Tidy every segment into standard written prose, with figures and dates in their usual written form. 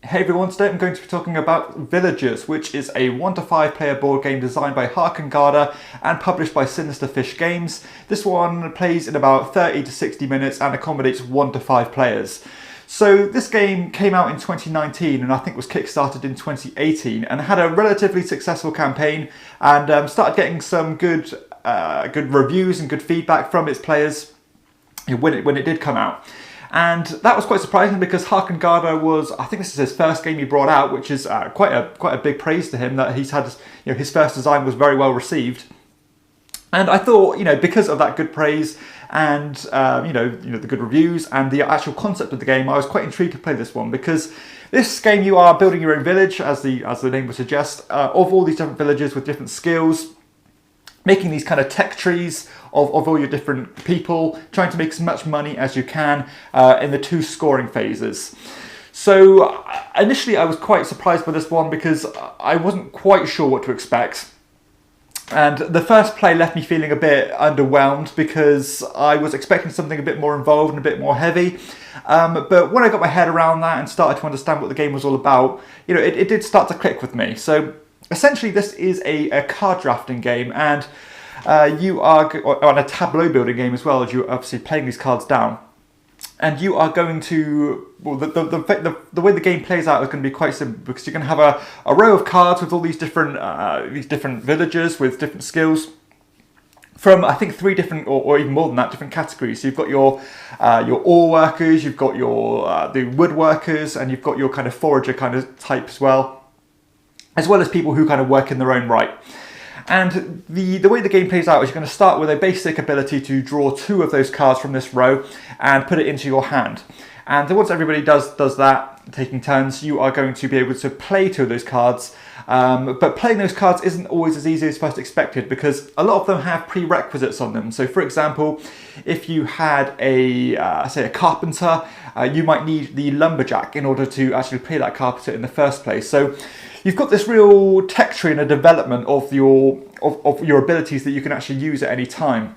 Hey everyone, today I'm going to be talking about Villagers, which is a 1 to 5 player board game designed by Harkengada and published by Sinister Fish Games. This one plays in about 30 to 60 minutes and accommodates 1 to 5 players. So this game came out in 2019 and I think was kickstarted in 2018 and had a relatively successful campaign and started getting some good reviews and good feedback from its players when it did come out. And that was quite surprising because Harkengada was, I think this is his first game he brought out, which is quite a big praise to him that he's had, his first design was very well received. And I thought, because of that good praise and the good reviews and the actual concept of the game, I was quite intrigued to play this one because this game you are building your own village, as the name would suggest, of all these different villages with different skills, making these kind of tech trees of all your different people, trying to make as much money as you can in the 2 scoring phases. So initially I was quite surprised by this one because I wasn't quite sure what to expect. And the first play left me feeling a bit underwhelmed because I was expecting something a bit more involved and a bit more heavy. But when I got my head around that and started to understand what the game was all about, it did start to click with me. So essentially this is a card drafting game, and you are on a tableu building game as well, as you're obviously playing these cards down. And you are going to, well, the way the game plays out is going to be quite simple because you're going to have a row of cards with all these different villagers with different skills from, I think, 3 different, or even more than that, different categories. So you've got your ore workers, you've got your the woodworkers, and you've got your kind of forager kind of type as well as people who kind of work in their own right. And the way the game plays out is you're going to start with a basic ability to draw 2 of those cards from this row and put it into your hand. And once everybody does that, taking turns, you are going to be able to play 2 of those cards. But playing those cards isn't always as easy as first expected because a lot of them have prerequisites on them. So for example, if you had say a carpenter, you might need the lumberjack in order to actually play that carpenter in the first place. So you've got this real tech tree and a development of your abilities that you can actually use at any time.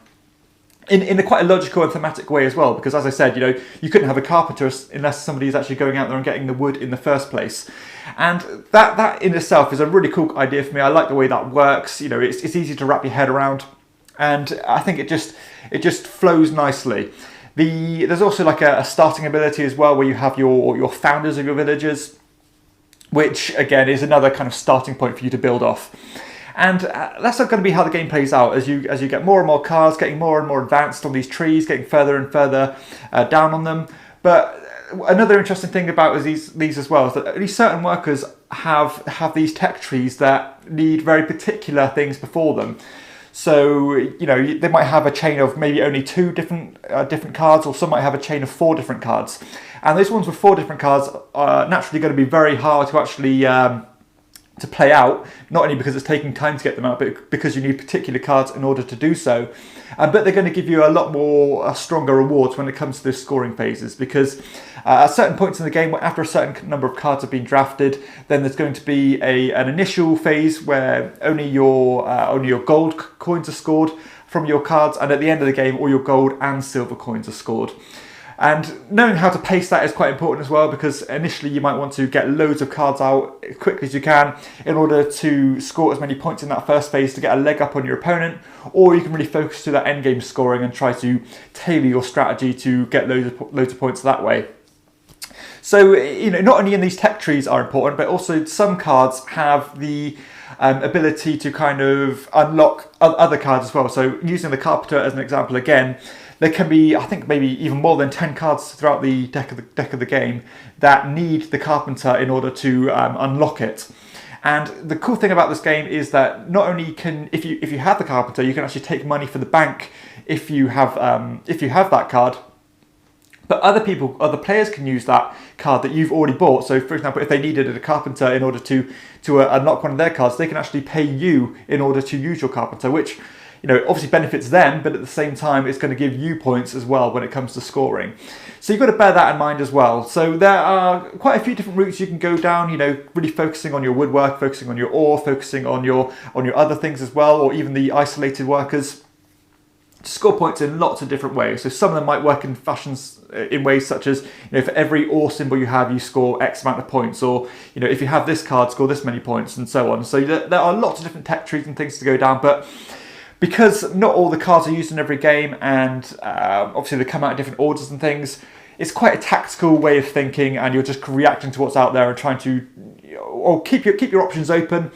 In a quite a logical and thematic way as well, because as I said, you couldn't have a carpenter unless somebody is actually going out there and getting the wood in the first place. And that in itself is a really cool idea for me. I like the way that works. It's easy to wrap your head around, and I think it just flows nicely. There's also like a starting ability as well, where you have your founders of your villages, which again is another kind of starting point for you to build off. And that's not going to be how the game plays out as you get more and more cards, getting more and more advanced on these trees, getting further and further down on them. But another interesting thing about these as well is that these certain workers have these tech trees that need very particular things before them. So they might have a chain of maybe only 2 different cards, or some might have a chain of 4 different cards. And those ones with 4 different cards are naturally going to be very hard to actually to play out, not only because it's taking time to get them out, but because you need particular cards in order to do so. But they're going to give you a lot more stronger rewards when it comes to those scoring phases, because at certain points in the game, after a certain number of cards have been drafted, then there's going to be an initial phase where only your gold coins are scored from your cards, and at the end of the game, all your gold and silver coins are scored. And knowing how to pace that is quite important as well, because initially you might want to get loads of cards out as quickly as you can in order to score as many points in that first phase to get a leg up on your opponent, or you can really focus to that endgame scoring and try to tailor your strategy to get loads of points that way. So, not only in these tech trees are important, but also some cards have the ability to kind of unlock other cards as well. So using the carpenter as an example again, there can be, I think, maybe even more than 10 cards throughout the deck of the game that need the carpenter in order to unlock it. And the cool thing about this game is that not only can, if you have the carpenter, you can actually take money for the bank if you have that card. But other players can use that card that you've already bought. So, for example, if they needed a carpenter in order to unlock one of their cards, they can actually pay you in order to use your carpenter, which obviously benefits them, but at the same time, it's going to give you points as well when it comes to scoring. So you've got to bear that in mind as well. So there are quite a few different routes you can go down, really focusing on your woodwork, focusing on your ore, focusing on your other things as well, or even the isolated workers. to score points in lots of different ways. So some of them might work in ways such as, for every ore symbol you have, you score X amount of points, or if you have this card, score this many points, and so on. So there are lots of different tech trees and things to go down, but because not all the cards are used in every game, and obviously they come out in different orders and things, it's quite a tactical way of thinking, and you're just reacting to what's out there and trying to, or keep your options open.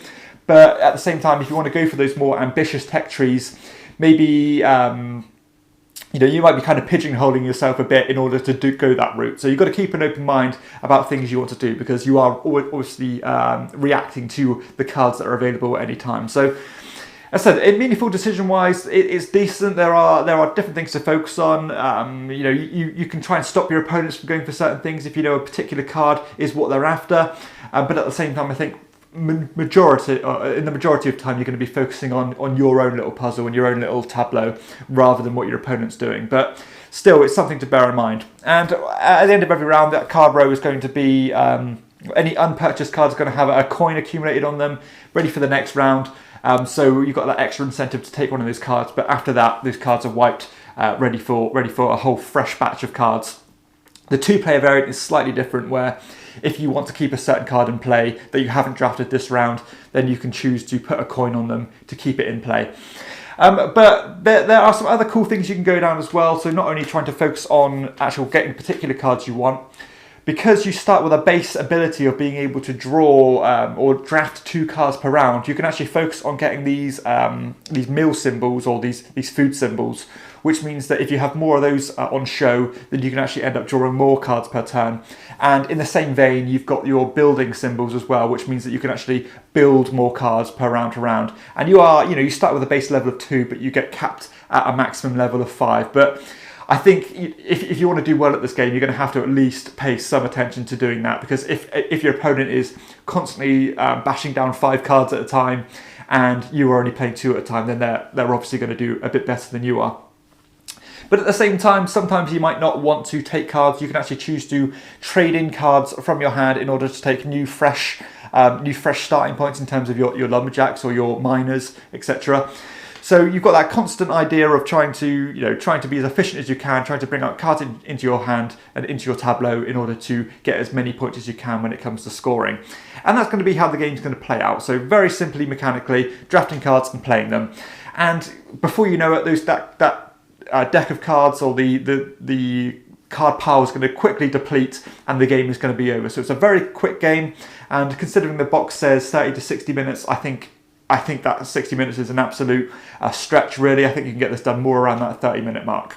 But at the same time, if you want to go for those more ambitious tech trees, maybe you might be kind of pigeonholing yourself a bit in order to go that route. So you've got to keep an open mind about things you want to do, because you are obviously reacting to the cards that are available at any time. So as I said, meaningful decision-wise, it's decent. There are different things to focus on. You can try and stop your opponents from going for certain things if you know a particular card is what they're after. But at the same time, I think in the majority of time, you're going to be focusing on your own little puzzle and your own little tableau rather than what your opponent's doing. But still, it's something to bear in mind. And at the end of every round, that card row is going to be any unpurchased cards are going to have a coin accumulated on them, ready for the next round. So you've got that extra incentive to take one of those cards. But after that, those cards are wiped, ready for a whole fresh batch of cards. The two-player variant is slightly different, where if you want to keep a certain card in play that you haven't drafted this round, then you can choose to put a coin on them to keep it in play. But there are some other cool things you can go down as well. So not only trying to focus on actual getting particular cards you want, because you start with a base ability of being able to draw or draft 2 cards per round, you can actually focus on getting these meal symbols, or these food symbols, which means that if you have more of those on show, then you can actually end up drawing more cards per turn. And in the same vein, you've got your building symbols as well, which means that you can actually build more cards per round to round. And you start with a base level of 2, but you get capped at a maximum level of 5. But I think if you want to do well at this game, you're going to have to at least pay some attention to doing that, because if your opponent is constantly bashing down 5 cards at a time and you are only playing 2 at a time, then they're obviously going to do a bit better than you are. But at the same time, sometimes you might not want to take cards. You can actually choose to trade in cards from your hand in order to take new fresh starting points in terms of your lumberjacks or your miners, etc. So you've got that constant idea of trying to be as efficient as you can, trying to bring out cards into your hand and into your tableau in order to get as many points as you can when it comes to scoring. And that's going to be how the game's going to play out. So very simply, mechanically, drafting cards and playing them. And before you know it, that deck of cards, or the card pile, is going to quickly deplete and the game is going to be over. So it's a very quick game, and considering the box says 30 to 60 minutes, I think that 60 minutes is an absolute stretch, really. I think you can get this done more around that 30-minute mark.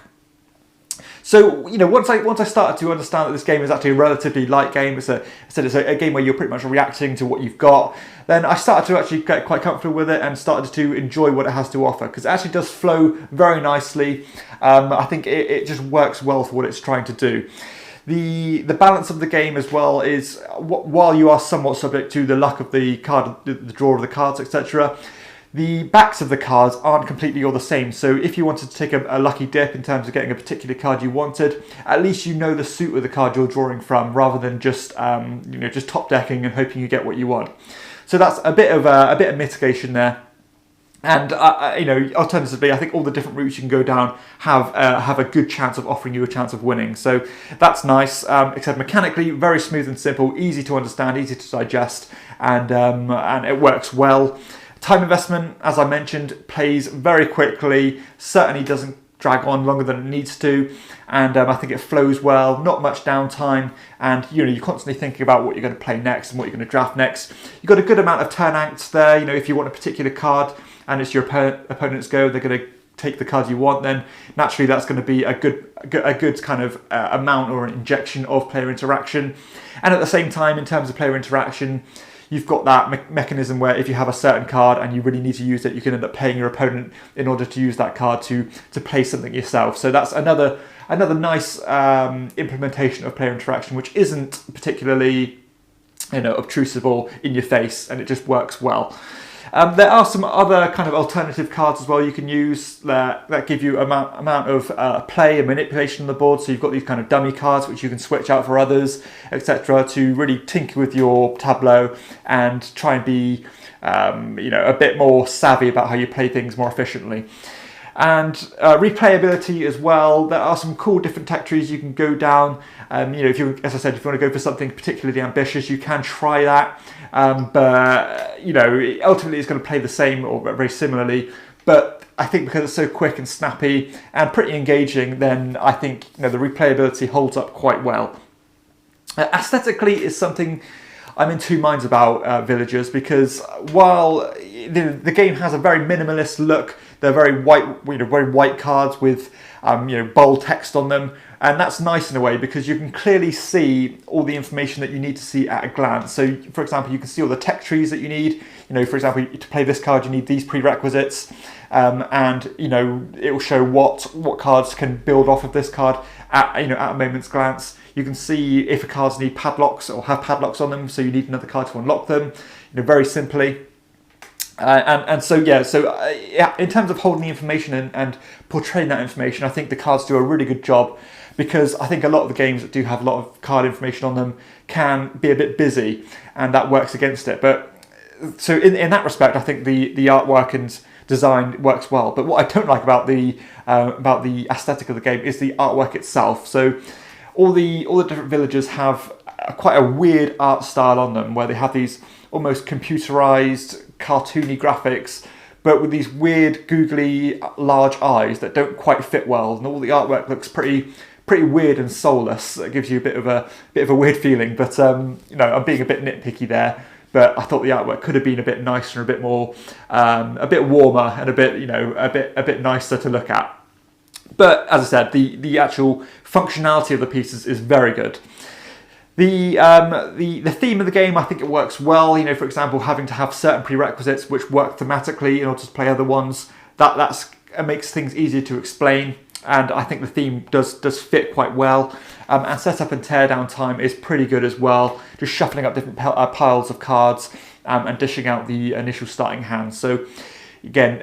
So, once I started to understand that this game is actually a relatively light game, it's a game where you're pretty much reacting to what you've got, then I started to actually get quite comfortable with it and started to enjoy what it has to offer, because it actually does flow very nicely. I think it just works well for what it's trying to do. The balance of the game as well is, while you are somewhat subject to the luck of the card, the draw of the cards, etc., the backs of the cards aren't completely all the same. So if you wanted to take a lucky dip in terms of getting a particular card you wanted, at least you know the suit of the card you're drawing from, rather than just just top decking and hoping you get what you want. So that's a bit of mitigation there. And alternatively, I think all the different routes you can go down have a good chance of offering you a chance of winning. So that's nice. Except mechanically, very smooth and simple, easy to understand, easy to digest, and it works well. Time investment, as I mentioned, plays very quickly. Certainly doesn't drag on longer than it needs to, and I think it flows well. Not much downtime, and you're constantly thinking about what you're going to play next and what you're going to draft next. You've got a good amount of turn acts there. If you want a particular card and it's your opponent's go, they're going to take the card you want, then naturally that's going to be a good kind of amount or an injection of player interaction. And at the same time, in terms of player interaction, you've got that mechanism where if you have a certain card and you really need to use it, you can end up paying your opponent in order to use that card to play something yourself. So that's another nice implementation of player interaction, which isn't particularly obtrusive or in your face, and it just works well. There are some other kind of alternative cards as well you can use that give you amount of play and manipulation on the board. So you've got these kind of dummy cards which you can switch out for others, etc., to really tinker with your tableau and try and be a bit more savvy about how you play things more efficiently. And replayability as well. There are some cool different tech trees you can go down. If you, as I said, if you want to go for something particularly ambitious, you can try that. But ultimately it's going to play the same or very similarly. But I think because it's so quick and snappy and pretty engaging, then I think the replayability holds up quite well. Aesthetically is something I'm in two minds about Villagers, because while the game has a very minimalist look, they're very white cards with bold text on them, and that's nice in a way because you can clearly see all the information that you need to see at a glance. So, for example, you can see all the tech trees that you need. For example, to play this card, you need these prerequisites, and it will show what cards can build off of this card at a moment's glance. You can see if a cards need padlocks or have padlocks on them, so you need another card to unlock them, very simply. So in terms of holding the information and portraying that information, I think the cards do a really good job, because I think a lot of the games that do have a lot of card information on them can be a bit busy, and that works against it. But so in that respect, I think the artwork and design works well. But what I don't like about the aesthetic of the game is the artwork itself. So all the different villagers have quite a weird art style on them, where they have these almost computerized, cartoony graphics, but with these weird, googly, large eyes that don't quite fit well, and all the artwork looks pretty weird and soulless. It gives you a bit of a weird feeling. But I'm being a bit nitpicky there. But I thought the artwork could have been a bit nicer, a bit more, a bit warmer, and a bit nicer to look at. But as I said, the actual functionality of the pieces is very good. The theme of the game, I think it works well. For example, having to have certain prerequisites which work thematically in order to play other ones, that makes things easier to explain. And I think the theme does fit quite well. And setup and teardown time is pretty good as well. Just shuffling up different piles of cards and dishing out the initial starting hand. So again,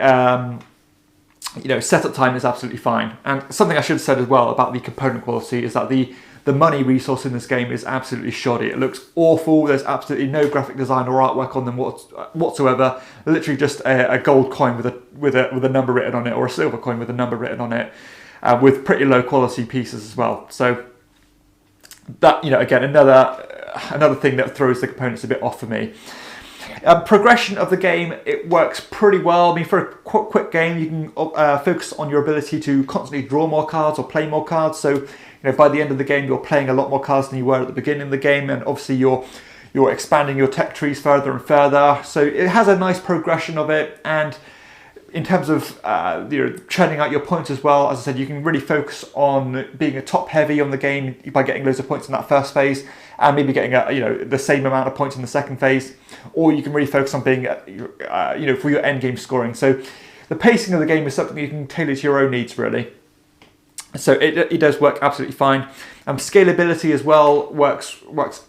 setup time is absolutely fine. And something I should have said as well about the component quality is that the money resource in this game is absolutely shoddy. It looks awful. There's absolutely no graphic design or artwork on them whatsoever. Literally just a gold coin with a number written on it, or a silver coin with a number written on it, with pretty low quality pieces as well. So that, again, another thing that throws the components a bit off for me. Progression of the game, it works pretty well. For a quick game, you can focus on your ability to constantly draw more cards or play more cards. So by the end of the game, you're playing a lot more cards than you were at the beginning of the game, and obviously you're expanding your tech trees further and further. So it has a nice progression of it. And in terms of churning out your points as well, as I said, you can really focus on being a top heavy on the game by getting loads of points in that first phase, and maybe getting the same amount of points in the second phase, or you can really focus on being for your end game scoring. So the pacing of the game is something you can tailor to your own needs, really. So it does work absolutely fine. Scalability as well works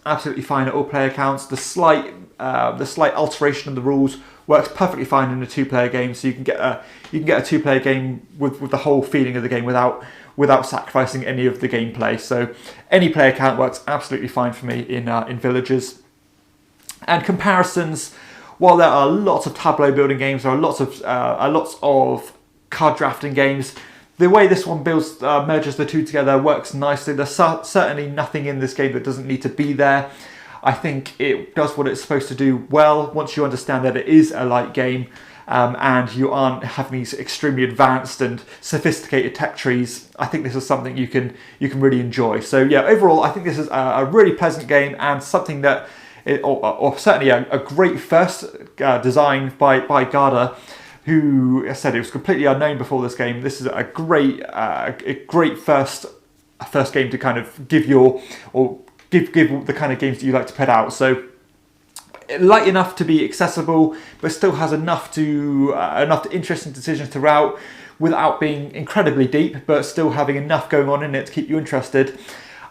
absolutely fine at all player counts. The slight alteration of the rules works perfectly fine in a two-player game. So you can get a two-player game with the whole feeling of the game without sacrificing any of the gameplay. So any player count works absolutely fine for me in Villagers. And comparisons, while there are lots of tableau building games, there are lots of card drafting games. The way this one merges the two together works nicely. There's certainly nothing in this game that doesn't need to be there. I think it does what it's supposed to do well once you understand that it is a light game, and you aren't having these extremely advanced and sophisticated tech trees. I think this is something you can really enjoy. So yeah, overall, I think this is a really pleasant game, and something that, or certainly a great first design by Garda, who said it was completely unknown before this game. This is a great first game to kind of give the kind of games that you like to put out. So light enough to be accessible, but still has enough interesting decisions throughout, without being incredibly deep, but still having enough going on in it to keep you interested.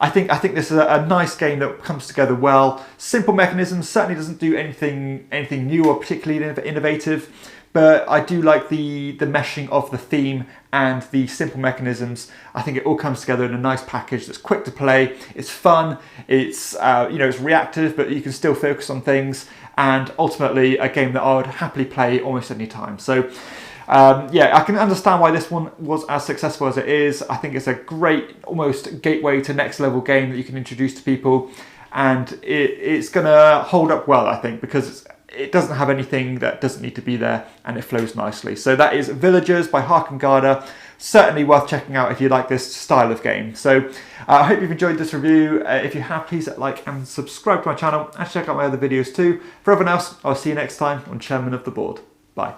I think this is a nice game that comes together well. Simple mechanisms, certainly doesn't do anything new or particularly innovative. But I do like the meshing of the theme and the simple mechanisms. I think it all comes together in a nice package that's quick to play. It's fun. It's it's reactive, but you can still focus on things. And ultimately, a game that I would happily play almost any time. So yeah, I can understand why this one was as successful as it is. I think it's a great, almost gateway to next level game that you can introduce to people, and it's going to hold up well, I think, because it doesn't have anything that doesn't need to be there, and it flows nicely. So that is Villagers by Harken Garda. Certainly worth checking out if you like this style of game. So I hope you've enjoyed this review. If you have, please like and subscribe to my channel, and check out my other videos too. For everyone else, I'll see you next time on Chairman of the Board. Bye.